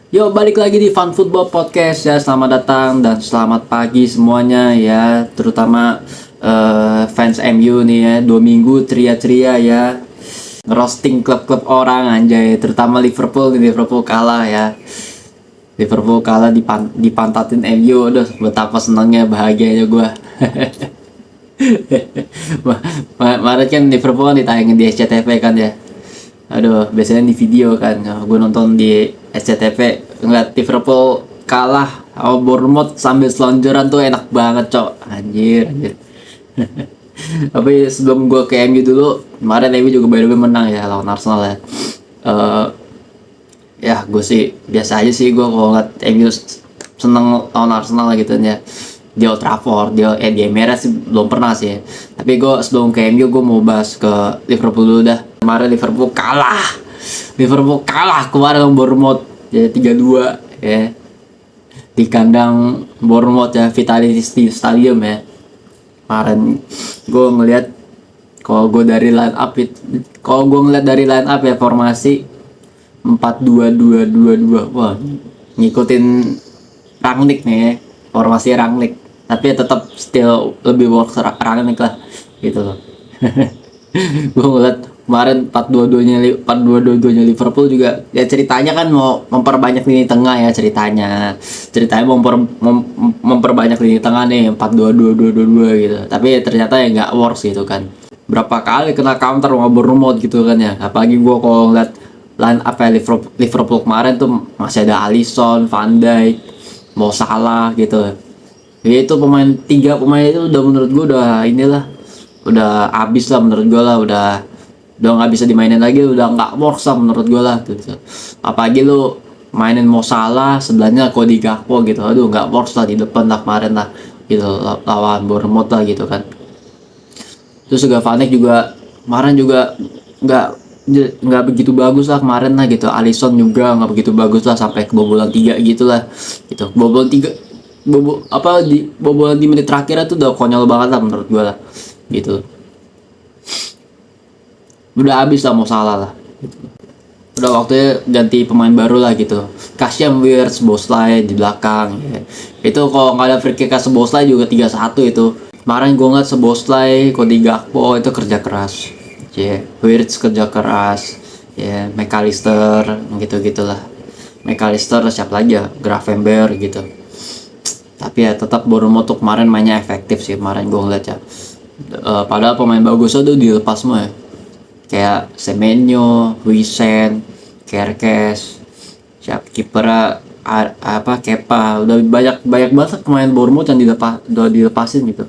Yo, balik lagi di Fun Football Podcast ya. Selamat datang dan selamat pagi semuanya ya. Terutama fans MU nih ya. 2 minggu ceria-ceria ya. Ngerosting klub-klub orang anjay. Terutama Liverpool. Liverpool kalah ya. Liverpool kalah dipantatin MU. Aduh, betapa senangnya, bahagianya gue. Kemarin kan Liverpool ditayangin di SCTV kan ya. Aduh, biasanya di video kan. Gue nonton di SCTV ngeliat Liverpool kalah sama Bournemouth sambil selonjoran tuh enak banget, cok. Anjir. Tapi sebelum gue ke MU dulu, kemarin MU juga by the way menang ya lawan Arsenal ya. Eh, ya gue sih biasa aja sih gue kalau ngeliat MU seneng lawan Arsenal gitu ya. Di Old Trafford, di Emirates sih belum pernah sih. Tapi gue sebelum ke MU gue mau bahas ke Liverpool dulu dah. Kemarin Liverpool kalah kemarin sama Bournemouth jadi 3-2 ya di kandang Bournemouth ya, Vitality Stadium ya. Kemarin gue ngeliat kalau gue ngeliat dari line up ya, formasi 4-2-2-2-2. Wah, ngikutin Rangnick nih ya, formasi Rangnick. Tapi ya tetap still lebih works Rangnick lah gitu loh. Gue ngeliat kemarin 4-2-2-nya Liverpool juga ya, ceritanya kan mau memperbanyak lini tengah ya, ceritanya mau memperbanyak lini tengah nih, 4-2-2-2-2 gitu. Tapi ya ternyata ya nggak works gitu kan, berapa kali kena counter sama Bournemouth gitu kan ya. Apalagi gue kalau ngeliat line up ya Liverpool kemarin tuh masih ada Alisson, Van Dijk, Mo Salah gitu ya. Itu tiga pemain itu udah menurut gue udah abis lah menurut gue lah, udah nggak bisa dimainin lagi, udah nggak works lah menurut gue lah gitu. Apalagi lu mainin Mo Salah sebelahnya Cody Gakpo gitu, aduh nggak works lah di depan lah kemarin lah gitu, lawan Bournemouth lah gitu kan. Terus juga Van Dijk juga kemarin juga nggak nggak begitu bagus lah kemarin lah gitu. Alisson juga nggak begitu bagus lah, sampai kebobolan 3 gitu lah gitu. Bobolan di menit terakhir itu udah konyol banget lah menurut gue lah gitu. Udah habis lah mau salah lah gitu. Udah waktunya ganti pemain baru lah gitu. Kasian Wirtz, Bosley di belakang ya. Itu kalau nggak ada free kick ke Bosley juga 3-1 itu. Kemarin gue ngeliat Bosley, Cody Gakpo itu kerja keras ya. Wirtz kerja keras ya, McAllister gitu-gitulah. McAllister siapa lagi ya, Gravenberch gitu. Tapi ya tetap Bournemouth tuh kemarin mainnya efektif sih kemarin gue ngeliat ya. Padahal pemain bagusnya tuh dilepas semua ya, kayak Semenyo, Huijsen, Kerkes, siap kipernya Kepa. Udah banyak banget pemain Bournemouth yang dilepasin gitu.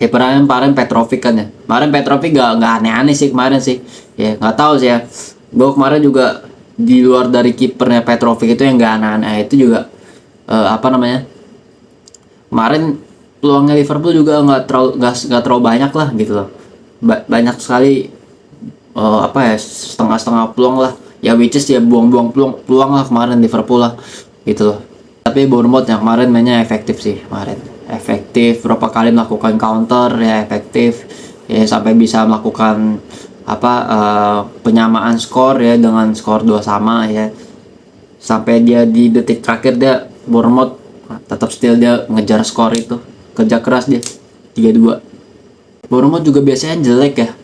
Kipernya kemarin Petrovic kan ya. Kemarin Petrovic nggak aneh-aneh sih kemarin sih. Ya nggak tahu sih ya. Gue kemarin juga di luar dari kipernya Petrovic itu yang nggak aneh-aneh itu juga kemarin peluangnya Liverpool juga nggak terlalu banyak lah gitu loh. Banyak sekali setengah-setengah peluang lah ya, which is ya buang-buang peluang lah kemarin Liverpool lah gitu loh. Tapi Bournemouth yang kemarin mainnya efektif sih kemarin, efektif berapa kali melakukan counter ya, efektif ya, sampai bisa melakukan penyamaan skor ya dengan skor 2 sama ya, sampai dia di detik terakhir dia Bournemouth tetap still dia ngejar skor itu, kerja keras dia 3-2. Bournemouth juga biasanya jelek ya,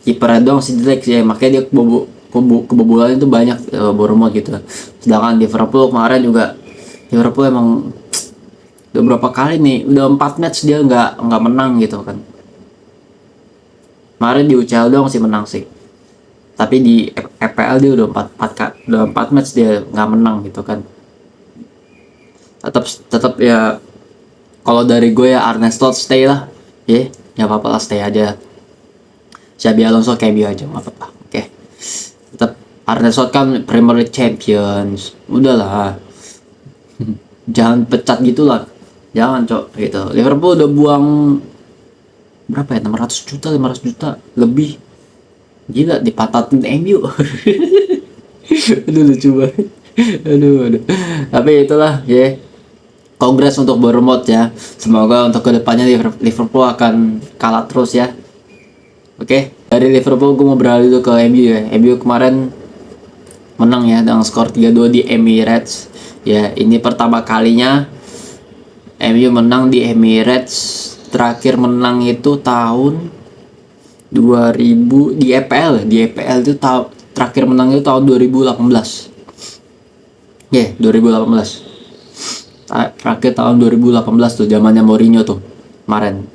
kipernya doang sih jelek sih ya, makanya dia kebobolan itu banyak Bournemouth gitu. Sedangkan Liverpool kemarin juga, Liverpool emang udah berapa kali nih, udah 4 match dia nggak menang gitu kan. Kemarin di UCL doang sih menang sih, tapi di EPL dia udah 4 match dia nggak menang gitu kan. Tetap ya, kalau dari gue ya Arne Slot stay lah ya, nggak apa-apa lah, stay aja. Xabi Alonso KBO aja nggak apa-apa. Oke. Tetap Arne Slot kan Premier League Champions, udahlah. Jangan pecat gitulah, jangan cok gitu. Liverpool udah buang berapa ya, 500 juta lebih, gila dipatatin MU. Aduh lucu banget. Aduh. Tapi itulah ya, Congrats untuk Bournemouth ya. Semoga untuk kedepannya Liverpool akan kalah terus ya. Oke, dari Liverpool gue mau beralih dulu ke MU ya. MU kemarin menang ya dengan skor 3-2 di Emirates. Ya, ini pertama kalinya MU menang di Emirates. Terakhir menang itu tahun 2000 di EPL. Di EPL itu terakhir menang itu tahun 2018. Ya, 2018. Terakhir tahun 2018 tuh zamannya Mourinho tuh. Kemarin.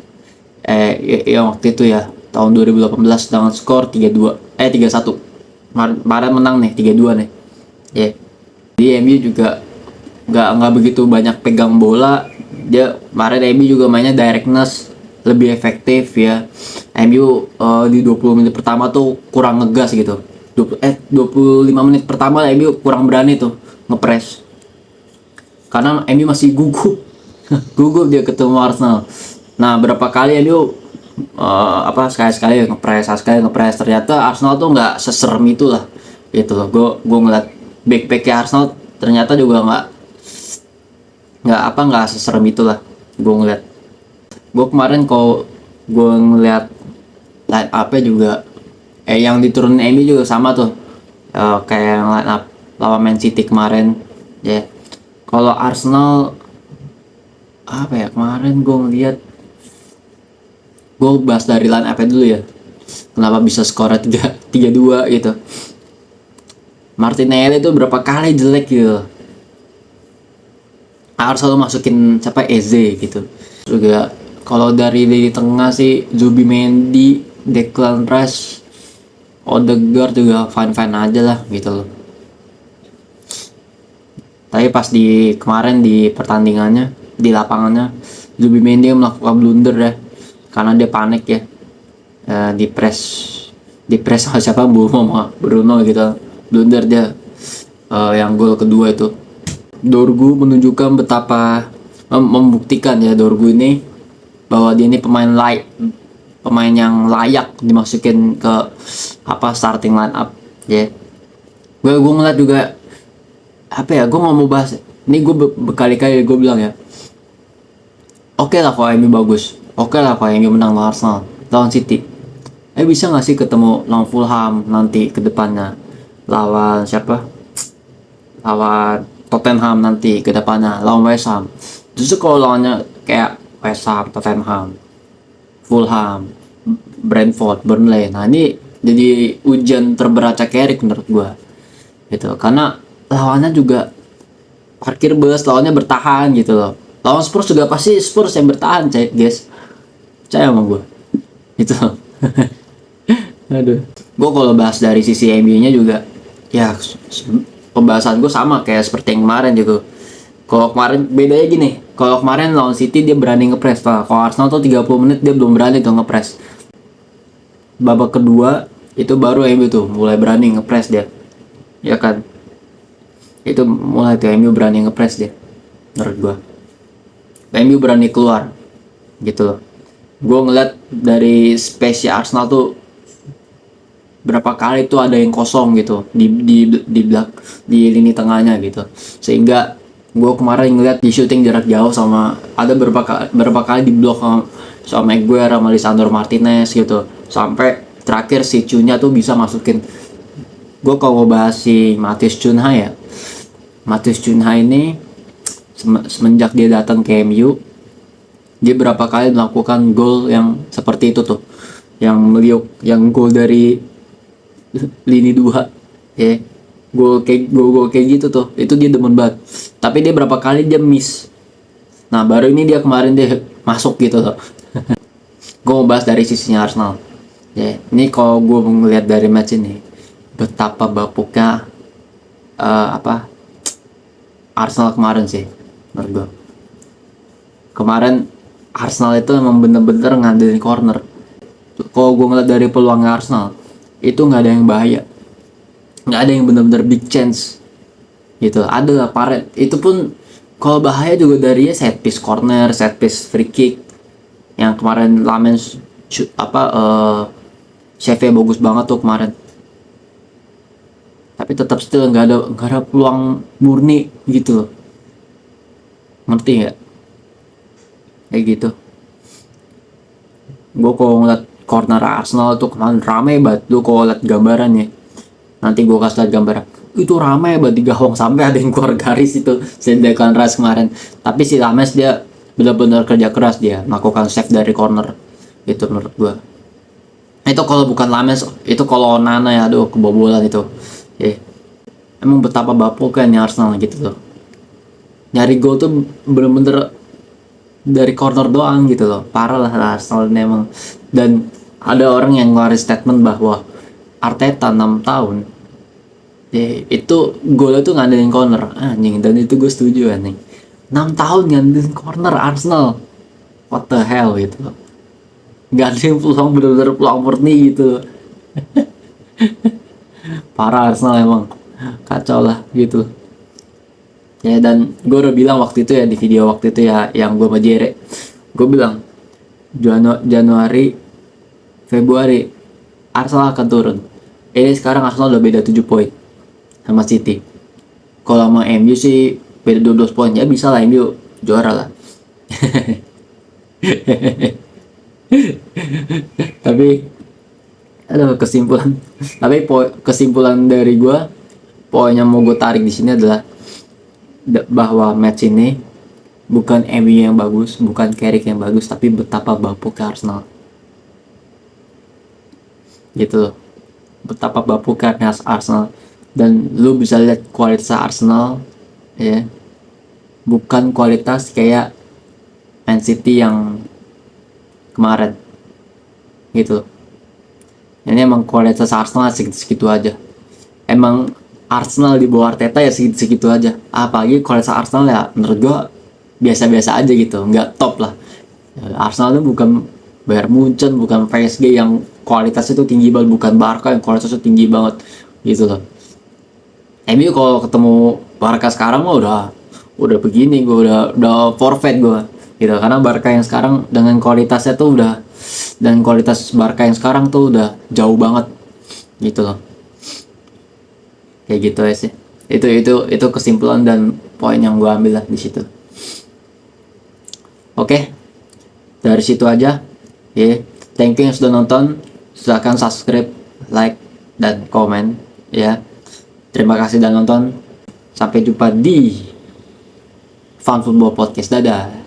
Yang waktu itu ya, tahun 2018 dengan skor 3-2. 3-1. Kemarin menang nih 3-2 nih. Ya. Di MU juga nggak begitu banyak pegang bola. Dia kemarin MU juga mainnya directness, lebih efektif ya. MU di 20 menit pertama tuh kurang ngegas gitu. 25 menit pertama MU kurang berani tuh ngepres. Karena MU masih gugup. Gugup dia ketemu Arsenal. Nah, berapa kali MU sekali-sekali ngepres, ternyata Arsenal tuh nggak seserem itu lah gitu loh. Gue ngeliat back-backnya Arsenal ternyata juga nggak seserem itulah. Gue ngeliat, gue kemarin kalau gue ngeliat line up-nya juga yang diturunin MU juga sama tuh, kayak yang line up lawan Man City kemarin ya. Kalau Arsenal kemarin gue ngeliat, gue bahas dari line up dulu ya, kenapa bisa skornya 3-2 gitu. Martinelli itu berapa kali jelek gitu, harus selalu masukin siapa, Eze gitu. Juga kalau dari lini tengah sih Zubimendi, Declan Rice, Odegaard juga fine aja lah gitu loh. Tapi pas di kemarin di pertandingannya di lapangannya, Zubimendi melakukan blunder ya, karena dia panik ya. di press sama siapa, Bruno gitu, blunder dia. Yang gol kedua itu Dorgu menunjukkan betapa membuktikan ya Dorgu ini bahwa dia ini pemain yang layak dimasukin ke starting line up ya. Gue ngeliat juga gue nggak mau bahas ini, gue berkali-kali gue bilang ya, oke lah kalau MU bagus, oke lah kalau MU menang lawan Arsenal, lawan City, bisa nggak sih ketemu lawan Fulham nanti ke depannya, lawan siapa, lawan Tottenham nanti ke depannya, lawan West Ham. Justru kalau lawannya kayak West Ham, Tottenham, Fulham, Brentford, Burnley, nah ini jadi ujian terberat Cak Erik menurut gue gitu, karena lawannya juga parkir bus, lawannya bertahan gitu loh. Lawan Spurs juga pasti Spurs yang bertahan, guys, percaya sama gue gitu. Aduh, gue kalau bahas dari sisi MU nya juga ya, pembahasan gue sama kayak seperti yang kemarin gitu. Kalau kemarin bedanya gini, kalau kemarin lawan City dia berani ngepres, kalau Arsenal tuh 30 menit dia belum berani tuh ngepres. Babak kedua itu baru MU tuh mulai berani ngepres dia, ya kan. Itu mulai tuh MU berani ngepres dia, menurut gua. MU berani keluar gitu loh. Gue ngeliat dari space Arsenal tuh berapa kali tuh ada yang kosong gitu di lini tengahnya gitu, sehingga gue kemarin ngeliat di shooting jarak jauh sama ada berapa kali diblok sama Maguire sama Lisandro Martinez gitu, sampai terakhir si Cunha tuh bisa masukin. Gue kalau bahas si Matheus Cunha ini semenjak dia datang ke MU, dia berapa kali melakukan gol yang seperti itu tuh, yang gol dari lini 2 ya, gol kayak gitu tuh, itu dia demen banget. Tapi dia berapa kali dia miss. Nah, baru ini dia kemarin dia masuk gitu loh. Gue mau bahas dari sisinya Arsenal ya. Ini kalau gue ngeliat dari match ini, betapa bapuknya Arsenal kemarin sih menurut gue. Kemarin Arsenal itu emang bener-bener ngandelin corner. Kalau gue ngeliat dari peluangnya Arsenal, itu nggak ada yang bahaya, nggak ada yang bener-bener big chance gitu. Ada lah Paret, itu pun kalau bahaya juga dari set piece corner, set piece free kick yang kemarin Lamen save bagus banget tuh kemarin. Tapi tetap still nggak ada peluang murni gitu loh, ngerti nggak? Kayak gitu. Gue kalau ngeliat corner Arsenal tuh kemarin rame banget. Lu kalau liat gambarannya, nanti gue kasih liat gambar, itu ramai banget di gawang sampai ada yang keluar garis itu si Declan Rice kemarin. Tapi si Lames dia benar-benar kerja keras, dia melakukan save dari corner itu menurut gua. Itu kalau bukan Lames, itu kalau Onana ya, aduh kebobolan itu. Emang betapa bapuknya Arsenal gitu loh. Nyari gol tuh bener-bener dari corner doang gitu loh. Parah lah Arsenal ini emang. Dan ada orang yang ngeluarin statement bahwa Arteta 6 tahun itu golnya tuh ngandelin corner, anjing. Dan itu gue setuju anjing. 6 tahun ngandelin corner Arsenal, what the hell gitu loh. Gak ada yang peluang, bener-bener peluang murni gitu. Parah Arsenal emang, kacau lah gitu ya. Dan gue udah bilang waktu itu ya, di video waktu itu ya yang gue sama Jere, gue bilang Januari Februari Arsenal akan turun. Ini sekarang Arsenal udah beda 7 poin sama City. Kalau sama MU sih beda 12 poin, ya bisa lah MU juara lah. Tapi aduh, kesimpulan dari gue, poin yang mau gue tarik di sini adalah bahwa match ini bukan MU yang bagus, bukan Carrick yang bagus, tapi betapa bapuknya Arsenal gitu loh. Betapa bapuknya Arsenal. Dan lu bisa lihat kualitas Arsenal ya, bukan kualitas kayak Man City yang kemarin gitu loh. Ini emang kualitas Arsenal segitu-segitu aja. Emang Arsenal di bawah Arteta ya segitu-segitu aja. Apalagi kualitas Arsenal ya menurut gua biasa-biasa aja gitu, nggak top lah. Arsenal itu bukan Bayern Munchen, bukan PSG yang kualitasnya itu tinggi banget, bukan Barca yang kualitasnya tinggi banget gitu loh. MU kalau ketemu Barca sekarang mah udah begini, gue udah forfeit gue gitu, karena Barca yang sekarang dengan kualitasnya tuh udah, dan kualitas Barca yang sekarang tuh udah jauh banget gitu loh. Kayak gitu ya sih. Itu kesimpulan dan poin yang gue ambil lah di situ. Oke, dari situ aja ya. Thank you yang sudah nonton. Silahkan subscribe, like, dan komen ya. Terima kasih sudah nonton. Sampai jumpa di Fun Football Podcast. Dadah.